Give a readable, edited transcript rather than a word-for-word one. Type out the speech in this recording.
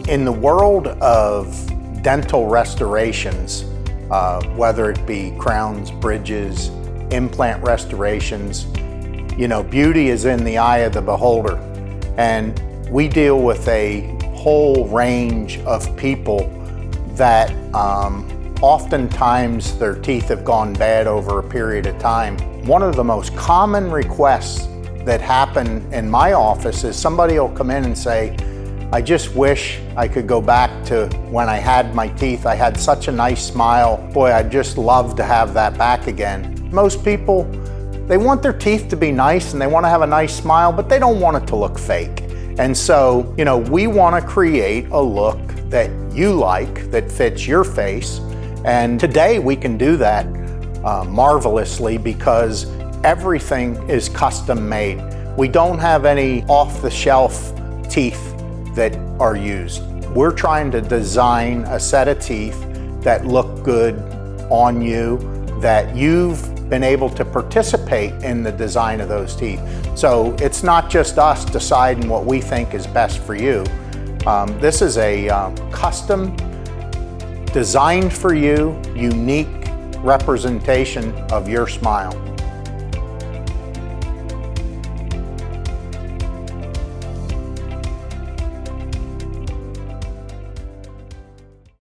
In the world of dental restorations, whether it be crowns, bridges, implant restorations, beauty is in the eye of the beholder. And we deal with a whole range of people that oftentimes their teeth have gone bad over a period of time. One of the most common requests that happen in my office is somebody will come in and say, I just wish I could go back to when I had my teeth. I had such a nice smile. Boy, I'd just love to have that back again. Most people, they want their teeth to be nice and they want to have a nice smile, but they don't want it to look fake. And so, we want to create a look that you like, that fits your face. And today we can do that marvelously because everything is custom made. We don't have any off-the-shelf teeth that are used. We're trying to design a set of teeth that look good on you, that you've been able to participate in the design of those teeth. So it's not just us deciding what we think is best for you. This is a custom, designed for you, unique representation of your smile.